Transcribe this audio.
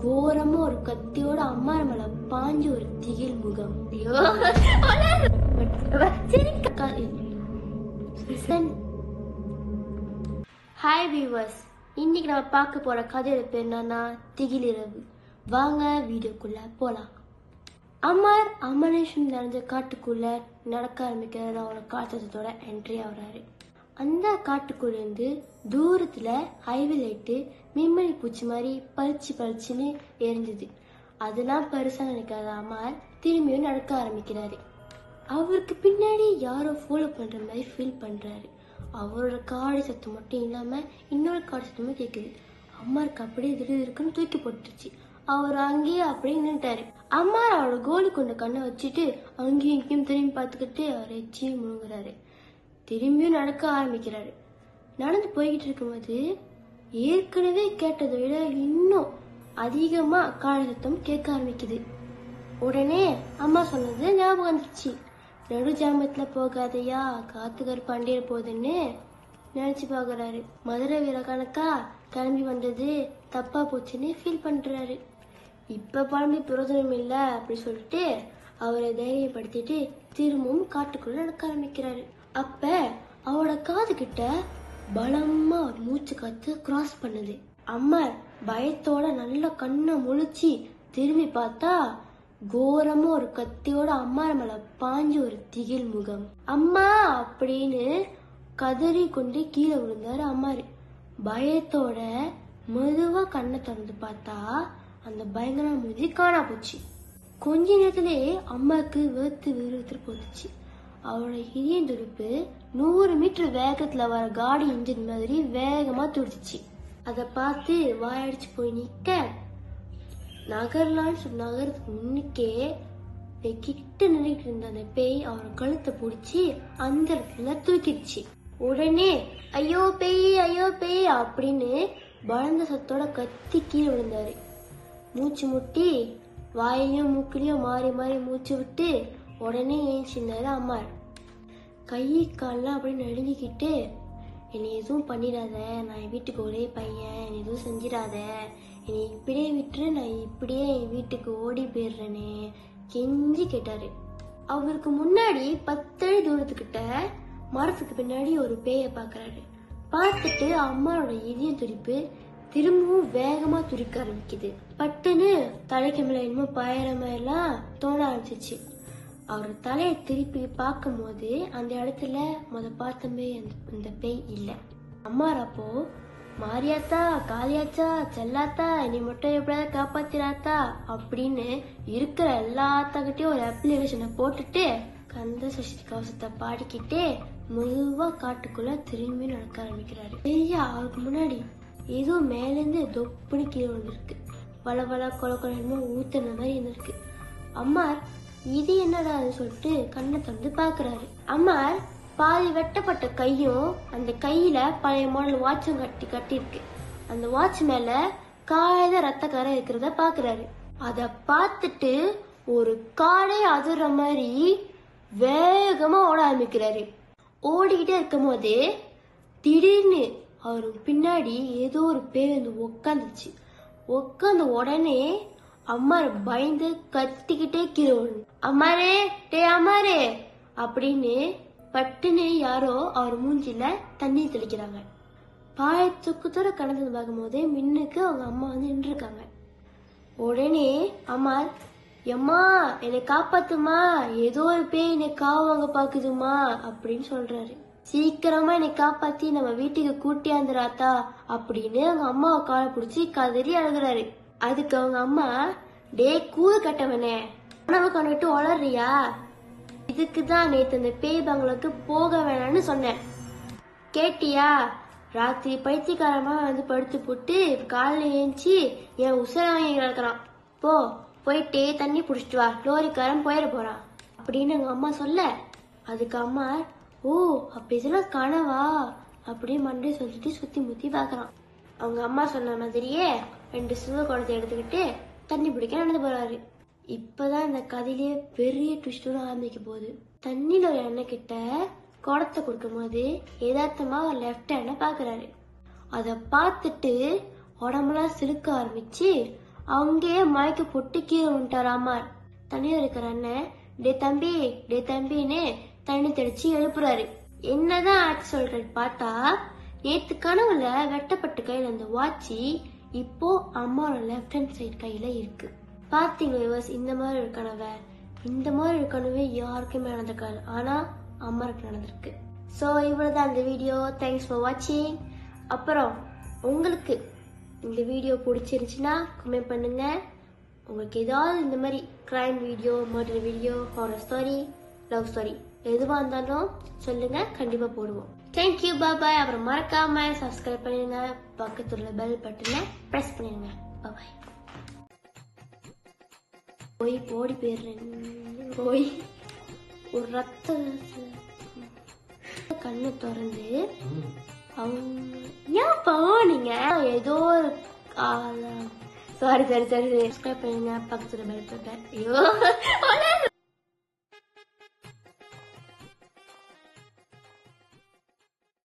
கோரமா ஒரு கத்தியோட அம்மா மேல பாஞ்சு ஒரு திகில் முகம். ஹாய் வியூவர்ஸ், இன்னைக்கு நம்ம பார்க்க போற கதையோட பேர் என்னன்னா திகில் இரவு. வாங்க வீடியோக்குள்ள போலாம். அமர் அமரேஷன் நிறைஞ்ச காட்டுக்குள்ள நடக்க ஆரம்பிக்கிறது. அவரோட காத்தோட என்ட்ரி ஆகுறாரு. அந்த காட்டுக்குள்ள இருந்து தூரத்துல ஹைவே லைட்டு மிம்மணி பூச்சி மாதிரி பளிச்சுன்னு எரிஞ்சுது. அதெல்லாம் பெருசா நினைக்காத அமர் திரும்பியும் நடக்க ஆரம்பிக்கிறாரு. அவருக்கு பின்னாடி யாரோ ஃபாலோ பண்ற மாதிரி ஃபீல் பண்றாரு. அவரோட காடி சத்தம் மட்டும் இல்லாம இன்னொரு காடி சத்தமும் கேக்குது. அம்மாருக்கு அப்படியே இருக்குன்னு தூக்கி போட்டுருச்சு. அவர் அங்கேயே அப்படியே நின்றுட்டாரு. அம்மா அவரோட கோலி கொண்ட கண்ணை வச்சுட்டு அங்கேயும் இங்கேயும் திரும்பி பார்த்துக்கிட்டு அவர் எச்சியும் முழுங்குறாரு. திரும்பியும் நடக்க ஆரம்பிக்கிறாரு. நடந்து போய்கிட்டு இருக்கும்போது ஏற்கனவே கேட்டதை விட இன்னும் அதிகமா காடி சத்தம் கேட்க ஆரம்பிக்குது. உடனே அம்மா சொன்னது ஞாபகம் வந்துச்சு. நடு ஜாமத்துல போகாதையா, காத்து கருப்பு அண்டிய போகுதுன்னு நினைச்சு பாக்குறாரு. மதுரை வீர கணக்கா கிளம்பி வந்தது தப்பா போச்சுன்னு ஃபீல் பண்றாரு. இப்ப பழம்பி பிரயோஜனம் இல்ல அப்படி சொல்லிட்டு அவரை தைரியப்படுத்திட்டு திரும்பவும் காட்டுக்குள்ள நடக்க ஆரம்பிக்கிறாரு. அப்ப அவரோட காது கிட்ட பலமா ஒரு மூச்சு காத்து கிராஸ் பண்ணுது. அம்மா பயத்தோட நல்ல கண்ணை முழிச்சு திரும்பி பார்த்தா கோரமா ஒரு கத்தியோட அம்மா மேல பாஞ்சு ஒரு திகில் முகம். அம்மா அப்படின்னு கதறி கொண்டு கீழே விழுந்தாரு அம்மாரு. பயத்தோட மெதுவா கண்ணை திறந்து பார்த்தா அந்த பயங்கர மூஞ்சி காணா போச்சு. கொஞ்ச நேரத்திலே அம்மாக்கு வெறுத்து போச்சு. அவரோட இதய துடிப்பு 100 மீட்டர் வேகத்துல வர காடி இன்ஜின் மாதிரி வேகமா துடிச்சிச்சு. அத பார்த்து வாயடிச்சு போய் நிக்க நகரத்துக்கு முன்னுக்கே கிட்ட நின்றுட்டு இருந்த அந்த பேய் அவரோட கழுத்தை பிடிச்சி அந்த இடத்துல தூக்கிடுச்சு. உடனே ஐயோ பேய் அப்படின்னு பலந்த சத்தோட கத்தி கீழே விழுந்தாரு. மூச்சு முட்டி வாயிலையும் மூக்கிலையும் மாறி மூச்சு விட்டு உடனே ஏஞ்சினாரு அம்மா. கை கால்லாம் அப்படி நடுங்கிக்கிட்டு, என்னை எதுவும் பண்ணிடாத, நான் என் வீட்டுக்கு ஒரே பையன், என்னை எதுவும் செஞ்சிடாத, என்னை இப்படியே விட்டுரு, நான் இப்படியே என் வீட்டுக்கு ஓடி போயிடுறேனே கெஞ்சி கேட்டாரு. அவருக்கு முன்னாடி 10 அடி தூரத்துக்கிட்ட மரத்துக்கு பின்னாடி ஒரு பேய பாக்குறாரு. பார்த்துட்டு அம்மாவோட இதய துடிப்பு திரும்பவும் வேகமா துடிக்க ஆரம்பிக்குது. பட்டுன்னு தலைக்கு மேல என்னமோ பாயிர மாதிரிலாம் தோண ஆரம்பிச்சிச்சு. அவர் தலையை திருப்பி பார்க்கும் போது அந்த இடத்துல பார்த்தமே அந்த பேய் இல்ல. அம்மாரப்போ மாரியாத்தா, காளியாச்சா, செல்லாத்தா, நீ மட்டும் எப்படியாவது காப்பாத்திராத்தா அப்படின்னு இருக்கிற எல்லாத்தகிட்டையும் ஒரு அப்ளிகேஷனை போட்டுட்டு கந்த சஷ்டி கவசத்தை பாடிக்கிட்டே மெதுவா காட்டுக்குள்ள திரும்பி நடக்க ஆரம்பிக்கிறாரு. ஐயா அவருக்கு முன்னாடி ஏதோ மேல இருந்து தொப்புனு கீழே வந்துருக்கு. வள கொலன்னு ஊத்துன மாதிரி இருந்திருக்கு. அம்மார் இது என்னடா சொல்லிட்டு கண்ணை திறந்து பாக்குறாரு. அம்மார் பாதி வெட்டப்பட்ட கையும் அந்த கையில பழைய மாடல் வாட்சும் கட்டி இருக்கு. அந்த வாட்ச் மேல காயத ரத்த கரை இருக்கிறத பாக்குறாரு. அத பார்த்துட்டு ஒரு காடே அதிர்ற மாதிரி வேகமா ஓட ஆரம்பிக்கிறாரு. ஓடிக்கிட்டே இருக்கும் போது திடீர்னு அவருக்கு பின்னாடி ஏதோ ஒரு பேய் வந்து உக்காந்துச்சு. உக்காந்த உடனே அம்மாரு பயந்து கத்திக்கிட்டே கீழே விழுந்து, அம்மாரே அம்மாரே அப்படின்னு பட்டுன்னு யாரோ அவர் மூஞ்சில தண்ணி தெளிக்கிறாங்க. பாயத்துக்குத்தோட கடந்து பார்க்கும் போதே மின்னுக்கு அவங்க அம்மா வந்து நின்று இருக்காங்க. உடனே அம்மார், எம்மா என்னை காப்பாத்துமா, ஏதோ ஒரு பேய் என்னை காவாங்க பாக்குதுமா அப்படின்னு சொல்றாரு. சீக்கிரமா என்னை காப்பாத்தி நம்ம வீட்டுக்கு கூட்டியாந்துராத்தா அப்படின்னு அவங்க அம்மாவை காலை பிடிச்சி கதறி அழுகுறாரு. அதுக்கு அவங்க அம்மா, டே கூறு கட்டவனே, உணவு கொண்டுட்டு வளர்றியா, இதுக்குதான் நேத்து அந்த பேய் பங்களுக்கு போக வேணாம்னு சொன்னேன், கேட்டியா, ராத்திரி பைத்தியக்காரமா வந்து படுத்து போட்டு காலைல ஏஞ்சி என் உசர வாங்கி கிடக்குறான், போயிட்டே தண்ணி புடிச்சிட்டு வா, லோரிக்காரன் போயிட போறான் அப்படின்னு எங்க அம்மா சொல்ல, அதுக்கு அம்மா, ஓ அப்ப இதெல்லாம் கனவா அப்படின்னு மண்டே சொல்லிட்டு சுத்தி முத்தி பாக்குறான். அவங்க அம்மா சொன்ன மாதிரியே 2 சிவ குடத்தை எடுத்துக்கிட்டு தண்ணி பிடிக்க நடந்து போறாரு. இப்பதான் இந்த கதையிலேயே பெரிய ட்விஸ்டோட ஆரம்பிக்க போகுது. தண்ணியில ஒரு எண்ணெய் கிட்ட குடத்தை கொடுக்கும் போது எதார்த்தமா ஒரு லெப்ட் ஹேண்ட பாக்குறாரு. அத பார்த்துட்டு உடம்புலாம் சிலுக்க ஆரம்பிச்சு அங்கேயே மயக்க போட்டு கீழே விட்டாராமா. தனியா இருக்கிற அண்ணன் டே தம்பின்னு தண்ணி தெளிச்சு எழுப்புறாரு. என்னதான் ஆச்சு சொல்றது பார்த்தா நேத்து கனவுல வெட்டப்பட்ட கையில அந்த வாட்சி இப்போ அம்மாவோட லெஃப்ட் ஹேண்ட் சைடு கையில இருக்கு. பாத்தீங்களா இந்த மாதிரி ஒரு கனவை? இந்த மாதிரி ஒரு கனவே யாருக்குமே நடந்திருக்காது, ஆனா அம்மாவுக்கு நடந்திருக்கு. ஸோ இவ்வளவுதான் இந்த வீடியோ. தேங்க்ஸ் ஃபார் வாட்சிங். அப்புறம் உங்களுக்கு இந்த வீடியோ பிடிச்சிருந்துச்சுன்னா கமெண்ட் பண்ணுங்க. உங்களுக்கு ஏதாவது இந்த மாதிரி crime video, murder video, horror story, love story எதுவாக இருந்தாலும் சொல்லுங்க, கண்டிப்பா போடுவோம். தேங்க்யூ, பாய். அப்புறம் மறக்காம சப்ஸ்கிரைப் பண்ணிடுங்க, பக்கத்துல பெல் பட்டனை பிரஸ் பண்ணிடுங்க. பாய். போய் போடி போயிடுறேன். போய் ஒரு ரத்த கண்ணை திறந்து அவங்க ஏன்ப்பா நீங்க ஏதோ சாரி சப்ஸ்கிரைப் பண்ணுங்க, பக்கத்துல பெல் பட்டன். ஐயோ